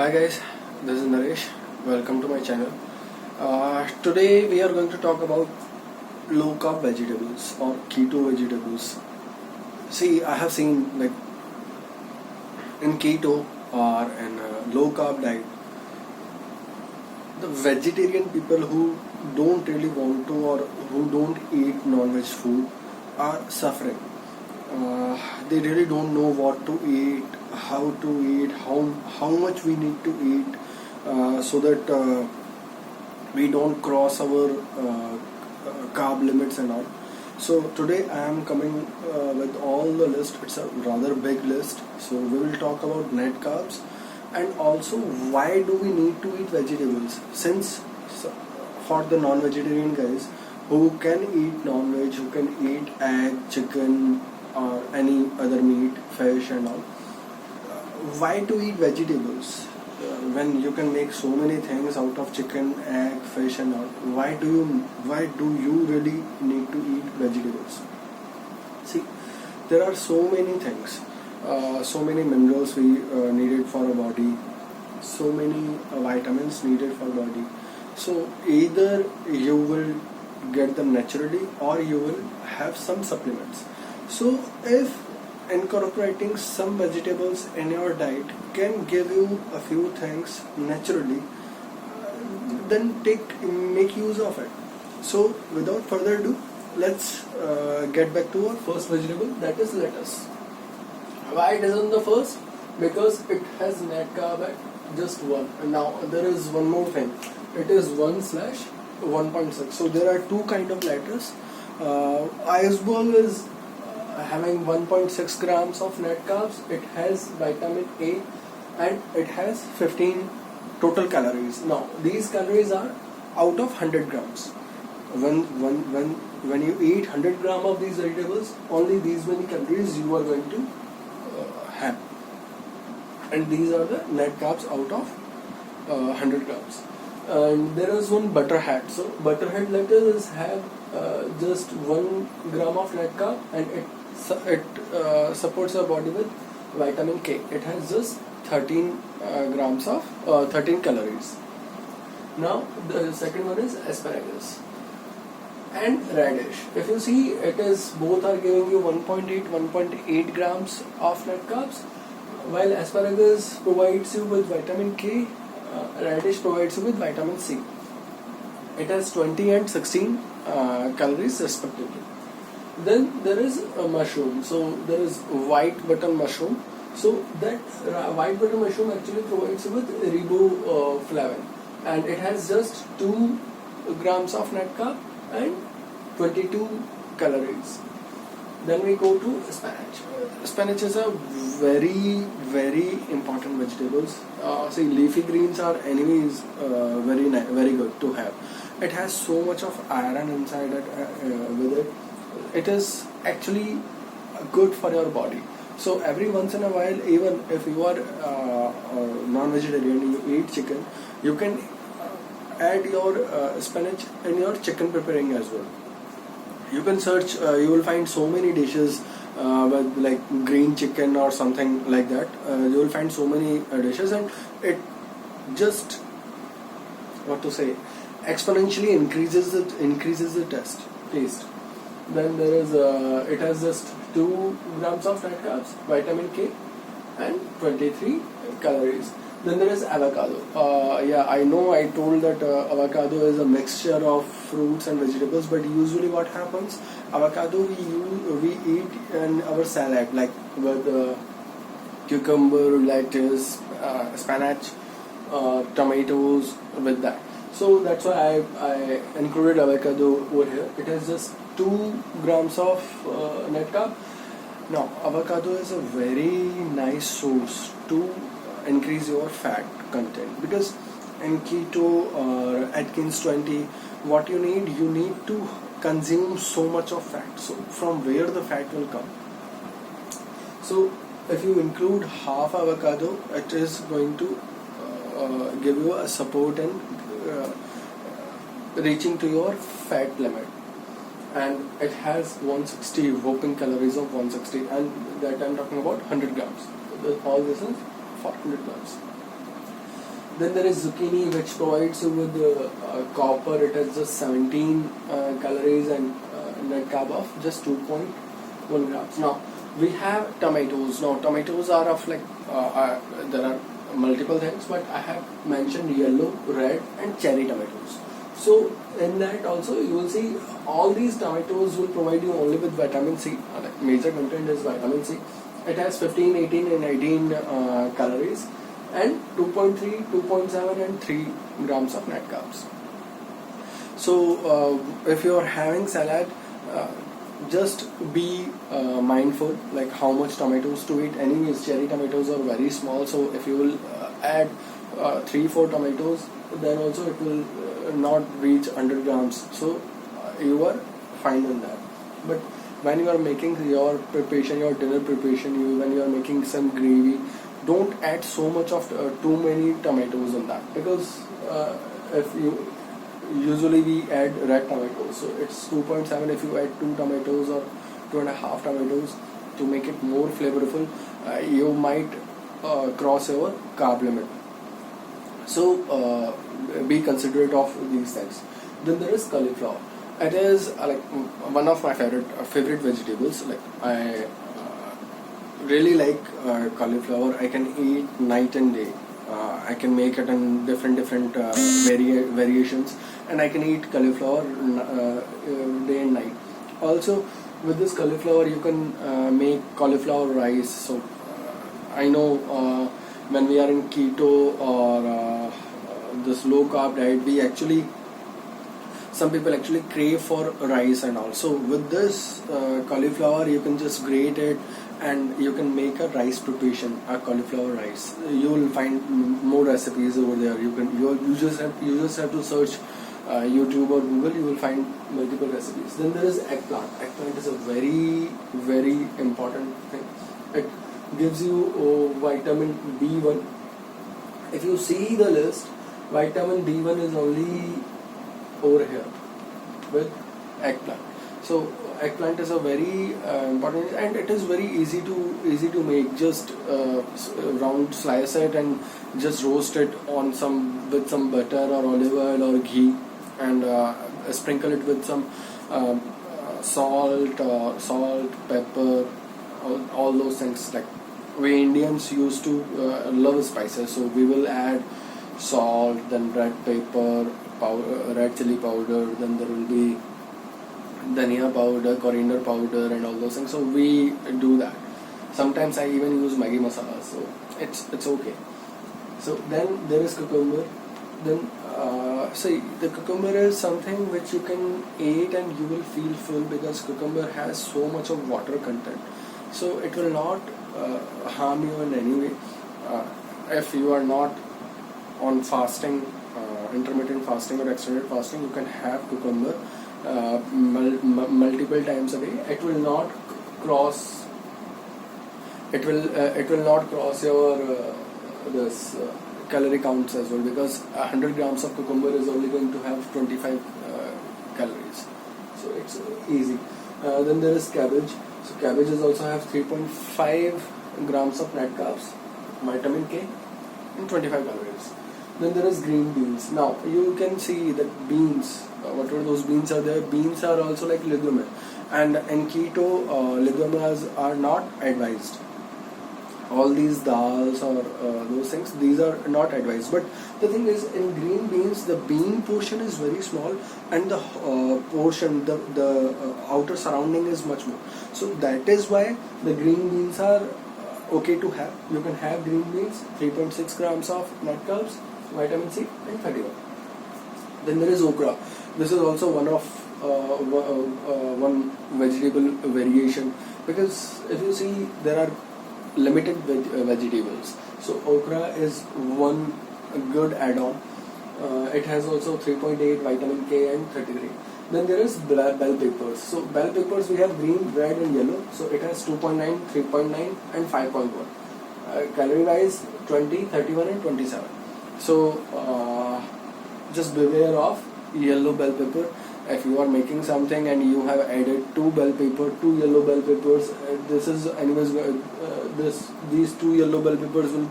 Hi guys, this is Naresh. Welcome to my channel. Today we are going to talk about low carb vegetables or keto vegetables. See, I have seen like in keto or in a low carb diet, the vegetarian people who don't really want to or who don't eat non-veg food are suffering. They really don't know what to eat, how to eat, how much we need to eat, so that we don't cross our carb limits and all. So today I am coming with all the list. It's a rather big list. So we will talk about net carbs and also why do we need to eat vegetables. Since for the non-vegetarian guys who can eat non-veg, who can eat egg, chicken or any other meat, fish and all, why to eat vegetables when you can make so many things out of chicken, egg, fish and all? Why do you really need to eat vegetables? See, there are so many things, so many minerals we needed for our body, so many vitamins needed for body. So either you will get them naturally or you will have some supplements. So if incorporating some vegetables in your diet can give you a few things naturally, then make use of it. So without further ado, let's get back to our first vegetable, that is lettuce. Why it is on the first? Because it has net carb at just 1. And now there is one more thing. It is 1/1.6. So there are two kind of lettuce. Iceberg is having 1.6 grams of net carbs. It has vitamin A and it has 15 total calories. Now these calories are out of 100 grams. When you eat 100 gram of these vegetables, only these many calories you are going to have, and these are the net carbs out of 100 grams. And there is one butterhead. So butterhead lettuce have just 1 gram of net carb, and it supports our body with vitamin K. It has just 13 grams of 13 calories. Now the second one is asparagus and radish. If you see, it is both are giving you 1.8 grams of net carbs, while asparagus provides you with vitamin K, radish provides you with vitamin C. It has 20 and 16 calories respectively. Then there is a mushroom. So there is white button mushroom. So that white button mushroom actually provides you with riboflavin, and it has just 2 grams of net carb and 22 calories. Then we go to spinach. Spinach is a very important vegetables. See, leafy greens are anyways very good to have. It has so much of iron inside it. With it, it is actually good for your body. So every once in a while, even if you are non-vegetarian, you eat chicken, you can add your spinach in your chicken preparing as well. You can search, you will find so many dishes with like green chicken or something like that. You will find so many dishes, and it just, what to say, exponentially increases the taste. Then there is it has just 2 grams of net carbs, vitamin K and 23 calories. Then there is avocado. Yeah, I know I told that avocado is a mixture of fruits and vegetables, but usually what happens, avocado we eat in our salad, like with cucumber, lettuce, spinach, tomatoes, with that. So that's why I included avocado over here. It has just 2 grams of net carb. Now avocado is a very nice source to increase your fat content, because in keto or Atkins 20, what you need to consume so much of fat. So from where the fat will come? So if you include half avocado, it is going to give you a support in reaching to your fat limit. And it has 160 whopping calories of 160, and that I'm talking about 100 grams. All this is 400 grams. Then there is zucchini, which provides you with copper. It has just 17 calories and net carb of just 2.1 grams. Now we have tomatoes. Now tomatoes are of like there are multiple things, but I have mentioned yellow, red, and cherry tomatoes. So in that also you will see all these tomatoes will provide you only with vitamin C. Like major content is vitamin C. It has 15, 18, and 18 calories, and 2.3, 2.7, and 3 grams of net carbs. So if you are having salad, just be mindful like how much tomatoes to eat. Anyways, cherry tomatoes are very small, so if you will add 3-4 tomatoes, then also it will not reach 100 grams. So you are fine in that. But when you are making your preparation, your dinner preparation, when you are making some gravy, don't add so much of too many tomatoes in that, because if you usually we add red tomatoes, so it's 2.7. If you add 2 tomatoes or 2.5 tomatoes to make it more flavorful, you might cross your carb limit. So be considerate of these things. Then there is cauliflower. It is like one of my favorite vegetables. Like I really like cauliflower. I can eat night and day. I can make it in different variations, and I can eat cauliflower day and night. Also, with this cauliflower, you can make cauliflower rice. So I know when we are in keto or this low carb diet, some people actually crave for rice, and also with this cauliflower you can just grate it and you can make a rice preparation, a cauliflower rice. You will find more recipes over there. You just have to search YouTube or Google. You will find multiple recipes. Then there is eggplant. Eggplant is a very, very important thing. It gives you vitamin B1. If you see the list, vitamin B1 is only over here with eggplant. So eggplant is a very important, and it is very easy to make. Just round slice it and just roast it on with some butter or olive oil or ghee, and sprinkle it with some salt, pepper, all those things. Like we Indians used to love spices, so we will add salt, then red pepper powder, red chili powder, then there will be dhania powder, coriander powder, and all those things. So we do that. Sometimes I even use Maggi masala, so it's okay. So then there is cucumber. Then see, the cucumber is something which you can eat and you will feel full, because cucumber has so much of water content. So it will not harm you in any way. If you are not on fasting, intermittent fasting or extended fasting, you can have cucumber multiple times a day. It will not cross. It will not cross your this calorie counts as well, because 100 grams of cucumber is only going to have 25 calories. So it's easy. Then there is cabbage. So cabbages also have 3.5 grams of net carbs, vitamin K, and 25 calories. Then there is green beans. Now you can see that beans, whatever those beans are there, beans are also like legume, and in keto legumes are not advised. All these dals or those things, these are not advised. But the thing is, in green beans, the bean portion is very small, and the portion, the outer surrounding is much more. So that is why the green beans are okay to have. You can have green beans, 3.6 grams of net carbs, vitamin C, and 31. Then there is okra. This is also one of one vegetable variation, because if you see, there are limited vegetables. So okra is one good add-on. It has also 3.8 vitamin K and 33. Then there is bell peppers. So bell peppers we have green, red, and yellow. So it has 2.9, 3.9, and 5.1. Calorie wise, 20, 31, and 27. So just beware of yellow bell pepper. If you are making something and you have added 2 yellow bell peppers, this is anyways these 2 yellow bell peppers will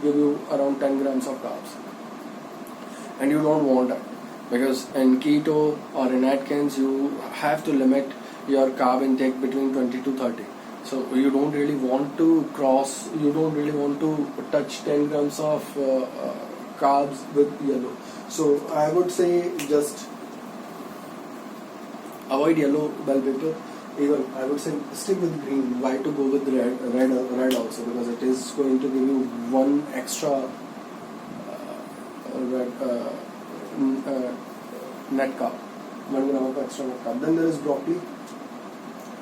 give you around 10 grams of carbs. and you don't want that, because in keto or in Atkins you have to limit your carb intake between 20 to 30. So you don't really want to touch 10 grams of carbs with yellow. So I would say just avoid yellow bell pepper. Even I would say stick with green. Why to go with red also? Because it is going to give you one extra net carb, 1 gram of extra net carb. Then there is broccoli.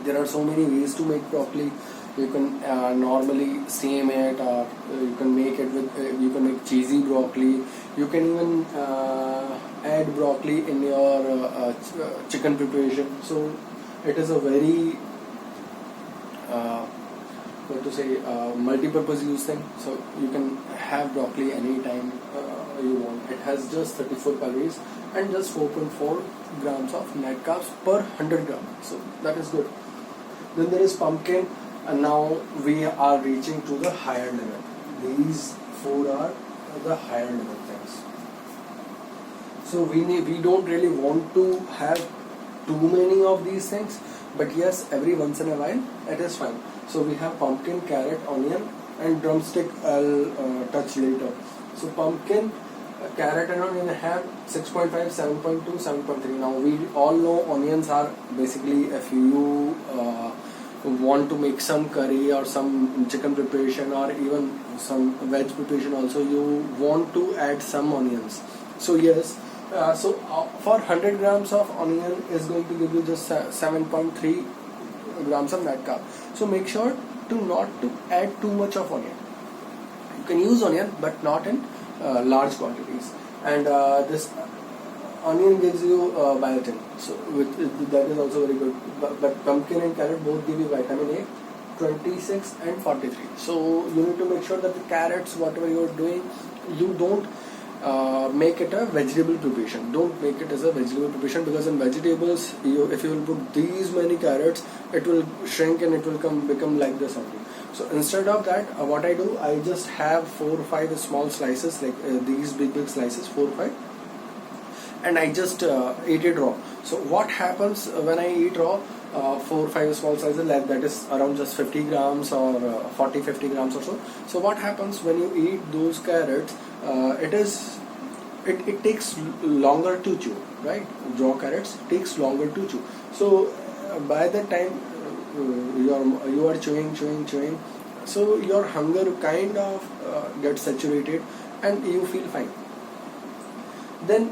There are so many ways to make broccoli. You can normally steam it, or you can make it with you can make cheesy broccoli. You can even add broccoli in your chicken preparation. So it is a very multi-purpose use thing. So you can have broccoli anytime you want. It has just 34 calories and just 4.4 grams of net carbs per 100 grams. So that is good. Then there is pumpkin, and now we are reaching to the higher level. These four are the higher level things. So we don't really want to have too many of these things, but yes, every once in a while it is fine. So we have pumpkin, carrot, onion, and drumstick. I'll touch later. So pumpkin, carrot and onion have 6.5, 7.2, 7.3. Now we all know onions are basically, if you want to make some curry or some chicken preparation or even some veg preparation also, you want to add some onions. So yes, for 100 grams of onion is going to give you just 7.3 grams of net carb. So make sure not to add too much of onion. You can use onion, but not in large quantities. And this onion gives you biotin, so that is also very good. But pumpkin and carrot both give you vitamin A, 26 and 43. So you need to make sure that the carrots, whatever you are doing, you don't make it a vegetable preparation. Don't make it as a vegetable preparation, because in vegetables, if you will put these many carrots, it will shrink and it will become like this only. So instead of that, what I do, I just have 4 or 5 small slices, like these big slices, 4 or 5, and I just eat it raw. So what happens when I eat raw, 4 or 5 small slices, like that is around just 50 grams or 40-50 grams or so. So what happens when you eat those carrots, it takes longer to chew, right? Raw carrots takes longer to chew. So by the time you are chewing, so your hunger kind of gets saturated and you feel fine. Then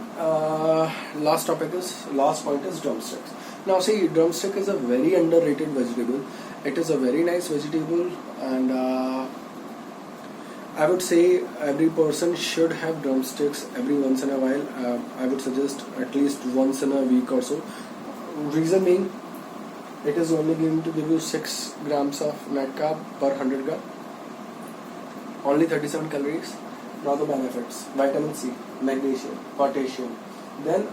last point is drumsticks. Now see, drumstick is a very underrated vegetable. It is a very nice vegetable, and I would say every person should have drumsticks every once in a while. I would suggest at least once in a week or so. Reason being, it is only going to give you 6 grams of net carb per 100 gram. Only 37 calories. Now the benefits: vitamin C, magnesium, potassium, then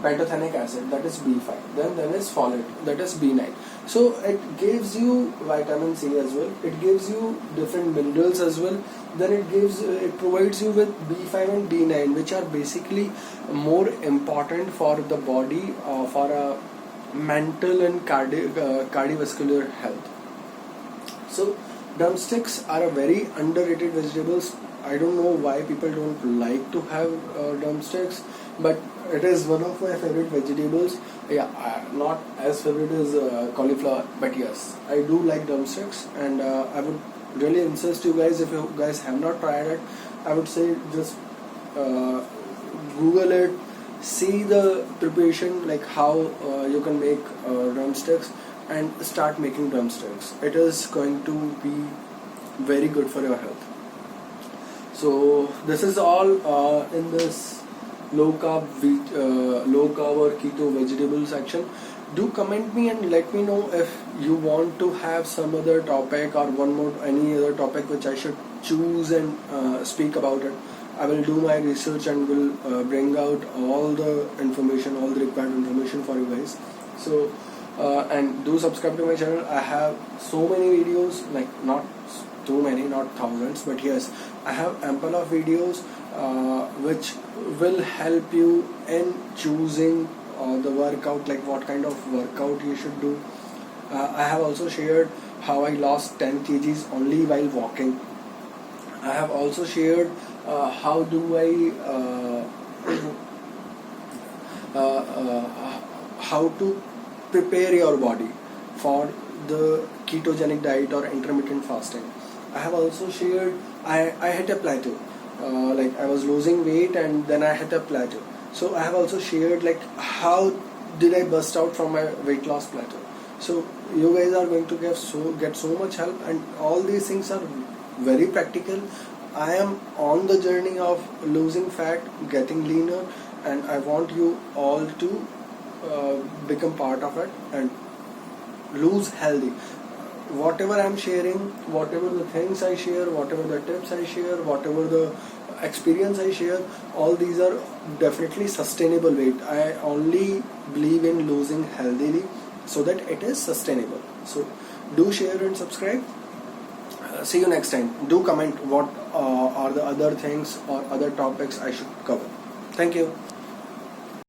pantothenic acid, that is B5, then is folate, that is B9. So it gives you vitamin C as well, it gives you different minerals as well, then it provides you with B5 and B9, which are basically more important for the body, for a mental and cardiovascular health. So drumsticks are a very underrated vegetables. I don't know why people don't like to have drumsticks, but it is one of my favorite vegetables. Not as favorite as cauliflower, but yes, I do like drumsticks, and I would really insist you guys, if you guys have not tried it, I would say just Google it, see the preparation, like how you can make drumsticks, and start making drumsticks. It is going to be very good for your health. So this is all in this low carb or keto vegetable section. Do comment me and let me know if you want to have some other topic or any other topic which I should choose and speak about it. I will do my research and will bring out all the information, all the required information for you guys. So and do subscribe to my channel. I have so many videos, like not too many, not thousands, but yes, I have ample of videos which will help you in choosing the workout, like what kind of workout you should do. I have also shared how I lost 10 kgs only while walking. I have also shared how do how to prepare your body for the ketogenic diet or intermittent fasting. I have also shared I hit a plateau, like I was losing weight and then I hit a plateau. So I have also shared like how did I bust out from my weight loss plateau. So you guys are going to get so much help, and all these things are very practical. I am on the journey of losing fat, getting leaner, and I want you all to become part of it and lose healthy. Whatever I'm sharing, whatever the things I share, whatever the tips I share, whatever the experience I share, all these are definitely sustainable weight. I only believe in losing healthily so that it is sustainable. So do share and subscribe. See you next time. Do comment what are the other things or other topics I should cover. Thank you.